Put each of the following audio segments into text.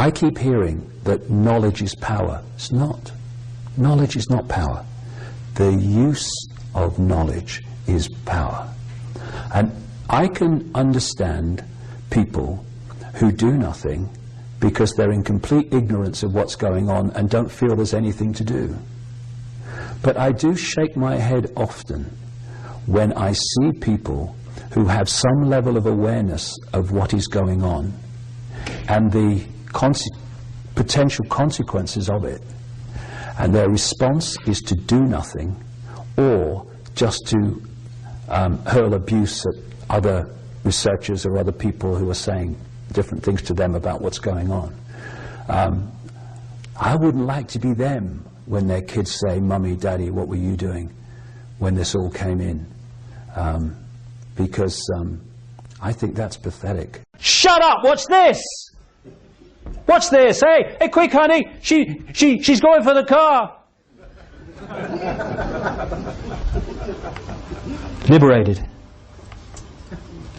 I keep hearing that knowledge is power. It's not. Knowledge is not power. The use of knowledge is power. And I can understand people who do nothing because they're in complete ignorance of what's going on and don't feel there's anything to do. But I do shake my head often when I see people who have some level of awareness of what is going on and the potential consequences of it, and their response is to do nothing or just to hurl abuse at other researchers or other people who are saying different things to them about what's going on. I wouldn't like to be them when their kids say, "Mummy, Daddy, what were you doing when this all came in?" Because I think that's pathetic. Shut up! What's this? What's this? Hey, hey, quick, honey! She's going for the car. Liberated.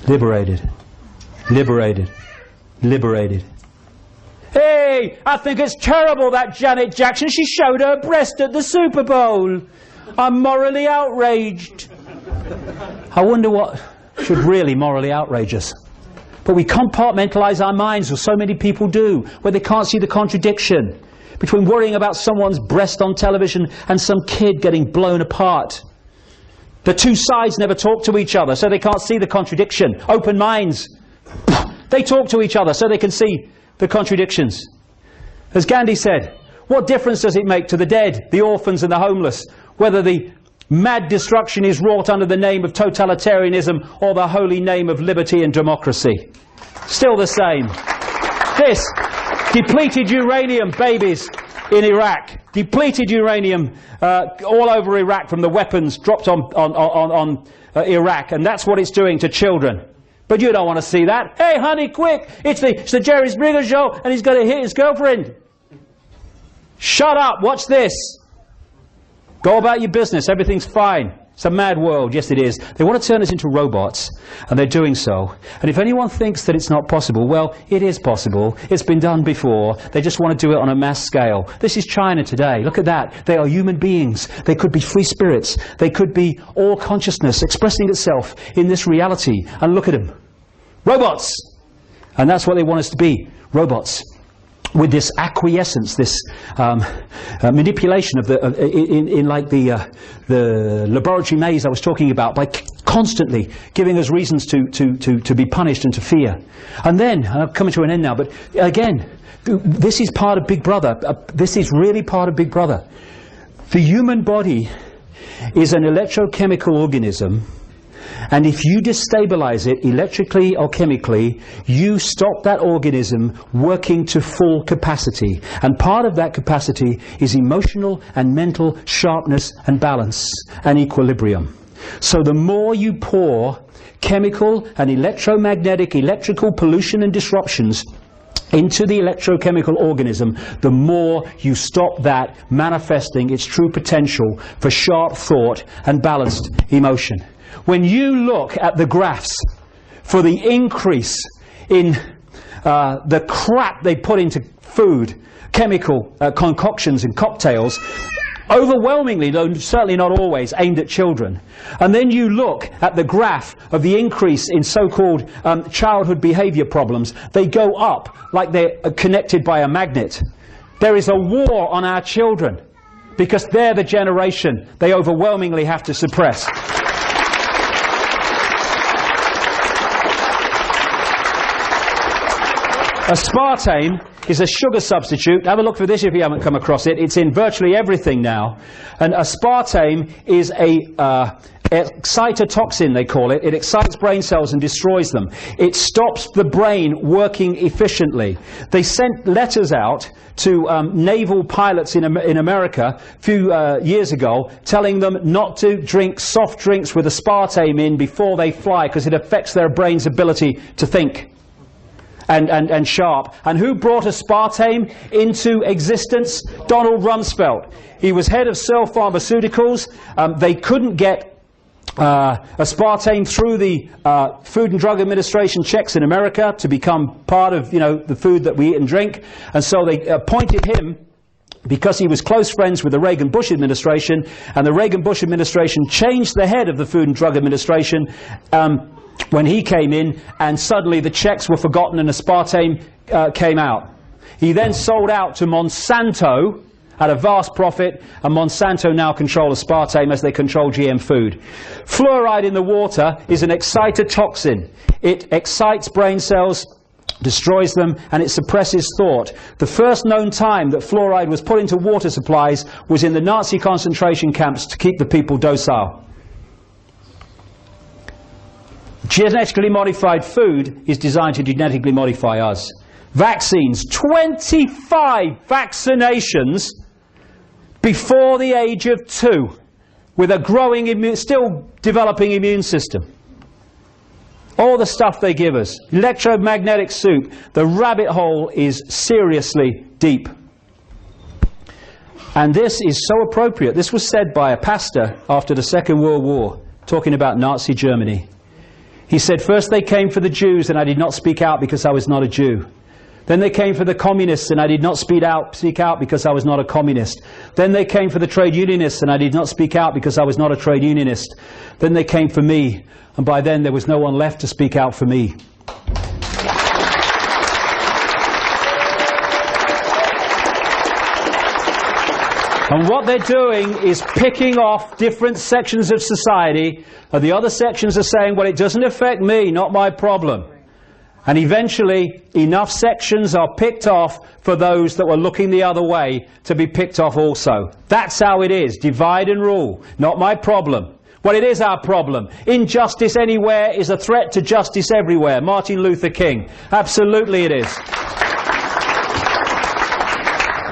Liberated. Liberated. Liberated. Hey, I think it's terrible that Janet Jackson, she showed her breast at the Super Bowl. I'm morally outraged. I wonder what should really morally outrage us. But we compartmentalise our minds, as so many people do, where they can't see the contradiction between worrying about someone's breast on television and some kid getting blown apart. The two sides never talk to each other, so they can't see the contradiction. Open minds. They talk to each other so they can see the contradictions. As Gandhi said, what difference does it make to the dead, the orphans and the homeless, whether the mad destruction is wrought under the name of totalitarianism or the holy name of liberty and democracy? Still the same. This, depleted uranium babies in Iraq, depleted uranium all over Iraq from the weapons dropped on Iraq, and that's what it's doing to children. But you don't want to see that. Hey, honey, quick! It's the Jerry Springer show, and he's going to hit his girlfriend. Shut up! Watch this. Go about your business. Everything's fine. It's a mad world. Yes, it is. They want to turn us into robots, and they're doing so. And if anyone thinks that it's not possible, well, it is possible. It's been done before. They just want to do it on a mass scale. This is China today. Look at that. They are human beings. They could be free spirits. They could be all consciousness expressing itself in this reality. And look at them. Robots! And that's what they want us to be. Robots. With this acquiescence, this manipulation of the laboratory maze I was talking about, by constantly giving us reasons to be punished and to fear. And then, I'm coming to an end now, but again, this is part of Big Brother. This is really part of Big Brother. The human body is an electrochemical organism, and if you destabilize it electrically or chemically, you stop that organism working to full capacity. And part of that capacity is emotional and mental sharpness and balance and equilibrium. So the more you pour chemical and electromagnetic, electrical pollution and disruptions into the electrochemical organism, the more you stop that manifesting its true potential for sharp thought and balanced emotion. When you look at the graphs for the increase in the crap they put into food, chemical concoctions and cocktails, overwhelmingly, though certainly not always, aimed at children, and then you look at the graph of the increase in so-called childhood behavior problems, they go up like they're connected by a magnet. There is a war on our children because they're the generation they overwhelmingly have to suppress. Aspartame is a sugar substitute. Have a look for this if you haven't come across it. It's in virtually everything now. And aspartame is a excitotoxin, they call it. It excites brain cells and destroys them. It stops the brain working efficiently. They sent letters out to naval pilots in America a few years ago, telling them not to drink soft drinks with aspartame in before they fly because it affects their brain's ability to think. And sharp. And who brought aspartame into existence? Donald Rumsfeld. He was head of Searle Pharmaceuticals. They couldn't get aspartame through the Food and Drug Administration checks in America to become part of, the food that we eat and drink. And so they appointed him because he was close friends with the Reagan-Bush administration, and the Reagan-Bush administration changed the head of the Food and Drug Administration when he came in, and suddenly the checks were forgotten and aspartame came out. He then sold out to Monsanto at a vast profit, and Monsanto now control aspartame as they control GM food. Fluoride in the water is an excitotoxin. It excites brain cells, destroys them, and it suppresses thought. The first known time that fluoride was put into water supplies was in the Nazi concentration camps to keep the people docile. Genetically modified food is designed to genetically modify us. Vaccines, 25 vaccinations before the age of 2, with a growing, still developing immune system. All the stuff they give us. Electromagnetic soup. The rabbit hole is seriously deep. And this is so appropriate. This was said by a pastor after the Second World War, talking about Nazi Germany. He said, first they came for the Jews and I did not speak out because I was not a Jew. Then they came for the communists and I did not speak out because I was not a communist. Then they came for the trade unionists and I did not speak out because I was not a trade unionist. Then they came for me, and by then there was no one left to speak out for me. And what they're doing is picking off different sections of society, and the other sections are saying, well, it doesn't affect me, not my problem. And eventually, enough sections are picked off for those that were looking the other way to be picked off also. That's how it is. Divide and rule. Not my problem. Well, it is our problem. Injustice anywhere is a threat to justice everywhere. Martin Luther King. Absolutely it is.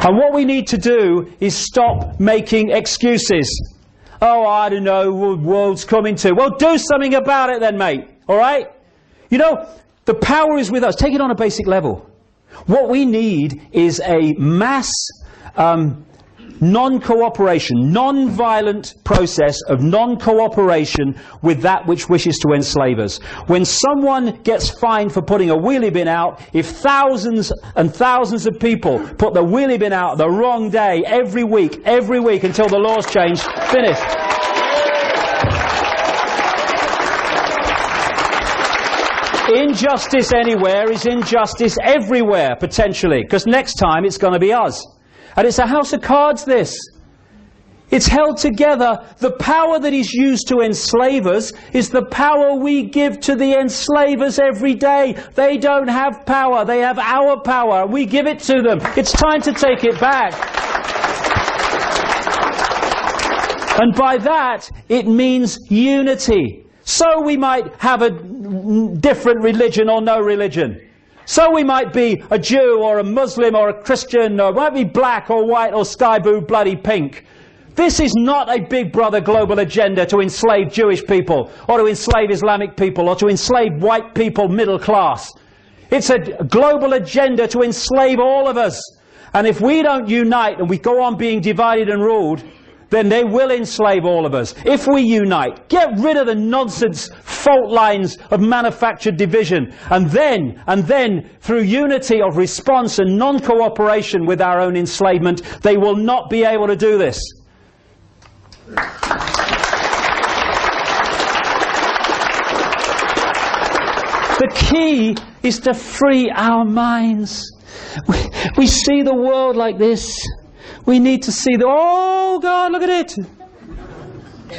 And what we need to do is stop making excuses. Oh, I don't know, world's coming to. Well, do something about it then, mate. All right? You know, the power is with us. Take it on a basic level. What we need is a mass non-cooperation, non-violent process of non-cooperation with that which wishes to enslave us. When someone gets fined for putting a wheelie bin out, if thousands and thousands of people put the wheelie bin out the wrong day every week until the laws change, finished. Injustice anywhere is injustice everywhere, potentially, because next time it's going to be us. And it's a house of cards, this. It's held together. The power that is used to enslave us is the power we give to the enslavers every day. They don't have power. They have our power. We give it to them. It's time to take it back. And by that, it means unity. So we might have a different religion or no religion. So we might be a Jew or a Muslim or a Christian, or might be black or white or sky blue, bloody pink. This is not a big brother global agenda to enslave Jewish people, or to enslave Islamic people, or to enslave white people, middle class. It's a global agenda to enslave all of us. And if we don't unite and we go on being divided and ruled, then they will enslave all of us. If we unite, get rid of the nonsense fault lines of manufactured division, and then through unity of response and non-cooperation with our own enslavement, they will not be able to do this. The key is to free our minds. We see the world like this. We need to see oh God, look at it.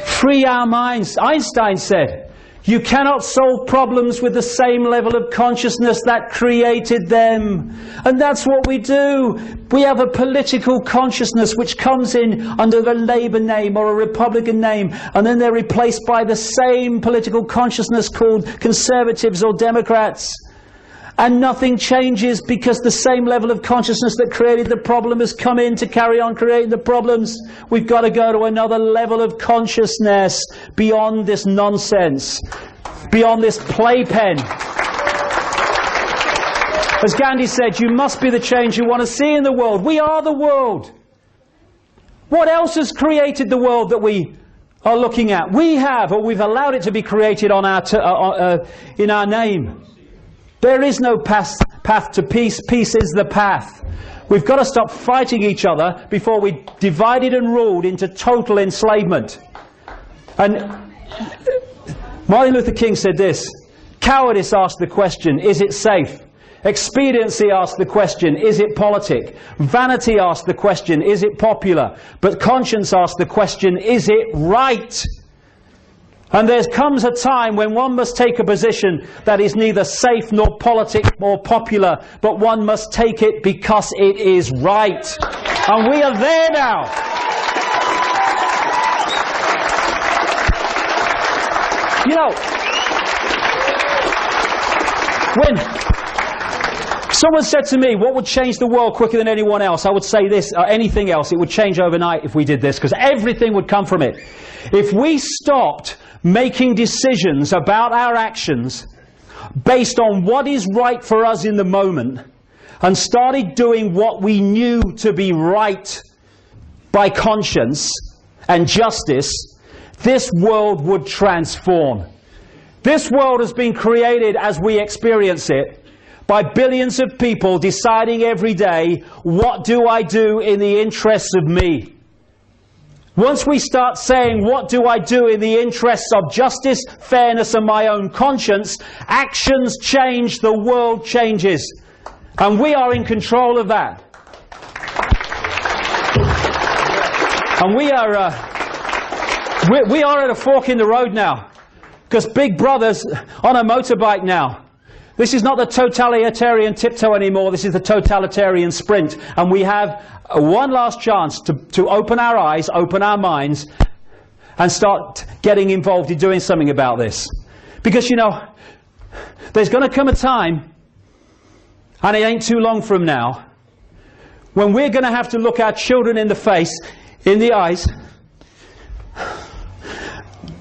Free our minds. Einstein said, you cannot solve problems with the same level of consciousness that created them. And that's what we do. We have a political consciousness which comes in under the Labour name or a Republican name, and then they're replaced by the same political consciousness called Conservatives or Democrats. And nothing changes because the same level of consciousness that created the problem has come in to carry on creating the problems. We've got to go to another level of consciousness beyond this nonsense, beyond this playpen. As Gandhi said, you must be the change you want to see in the world. We are the world. What else has created the world that we are looking at. We have, or we've allowed it to be created on our in our name. There is no path to peace. Peace is the path. We've got to stop fighting each other before we divided and ruled into total enslavement. And Martin Luther King said this: cowardice asks the question, is it safe? Expediency asks the question, is it politic? Vanity asks the question, is it popular? But conscience asks the question, is it right? And there comes a time when one must take a position that is neither safe nor politic nor popular, but one must take it because it is right. And we are there now. You know, when someone said to me, what would change the world quicker than anyone else? I would say this, or anything else, it would change overnight if we did this, because everything would come from it. If we stopped making decisions about our actions based on what is right for us in the moment, and started doing what we knew to be right by conscience and justice, this world would transform. This world has been created as we experience it by billions of people deciding every day, what do I do in the interests of me? Once we start saying, what do I do in the interests of justice, fairness and my own conscience, actions change, the world changes. And we are in control of that. And we are at a fork in the road now. Because Big Brother's on a motorbike now. This is not the totalitarian tiptoe anymore, this is the totalitarian sprint. And we have one last chance to open our eyes, open our minds, and start getting involved in doing something about this. Because, you know, there's going to come a time, and it ain't too long from now, when we're going to have to look our children in the face, in the eyes,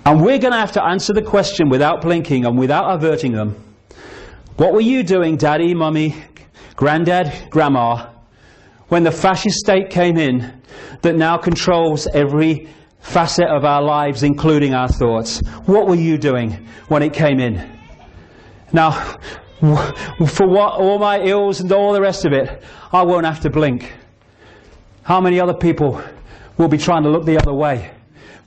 and we're going to have to answer the question without blinking and without averting them. What were you doing, Daddy, Mummy, Granddad, Grandma, when the fascist state came in that now controls every facet of our lives, including our thoughts? What were you doing when it came in? Now, for what, all my ills and all the rest of it, I won't have to blink. How many other people will be trying to look the other way?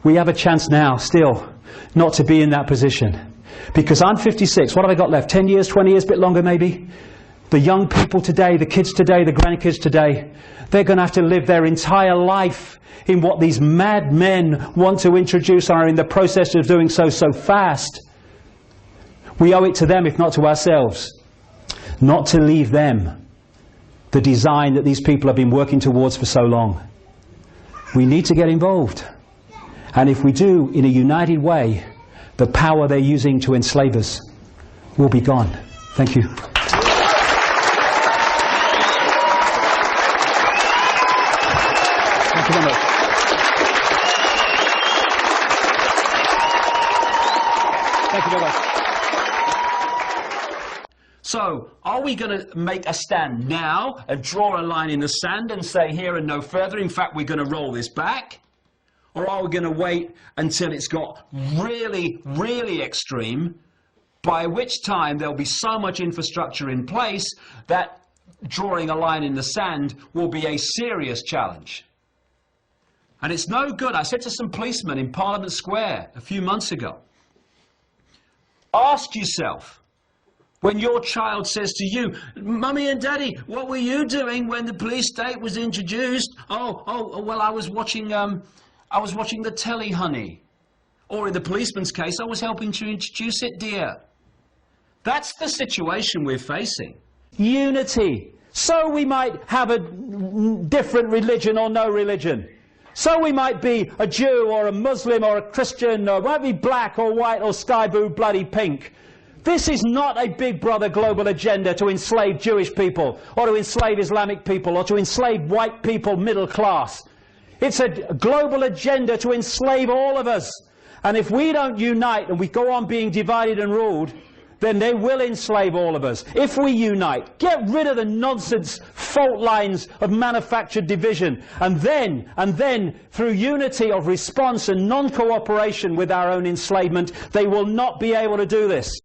We have a chance now, still, not to be in that position. Because I'm 56, what have I got left? 10 years, 20 years, a bit longer maybe? The young people today, the kids today, the grandkids today, they're going to have to live their entire life in what these mad men want to introduce and are in the process of doing so fast. We owe it to them, if not to ourselves, not to leave them the design that these people have been working towards for so long. We need to get involved. And if we do, in a united way, the power they're using to enslave us will be gone. Thank you. Thank you very much. Thank you very much. So, are we going to make a stand now and draw a line in the sand and say here and no further? In fact, we're going to roll this back. Or are we going to wait until it's got really, really extreme, by which time there'll be so much infrastructure in place that drawing a line in the sand will be a serious challenge? And it's no good. I said to some policemen in Parliament Square a few months ago, ask yourself, when your child says to you, Mummy and Daddy, what were you doing when the police state was introduced? Oh, well, I was watching the telly, honey. Or in the policeman's case, I was helping to introduce it, dear. That's the situation we're facing. Unity. So we might have a different religion or no religion. So we might be a Jew or a Muslim or a Christian, or might be black or white or sky blue, bloody pink. This is not a Big Brother global agenda to enslave Jewish people, or to enslave Islamic people, or to enslave white people, middle class. It's a global agenda to enslave all of us. And if we don't unite and we go on being divided and ruled, then they will enslave all of us. If we unite, get rid of the nonsense fault lines of manufactured division, and then, through unity of response and non-cooperation with our own enslavement, they will not be able to do this.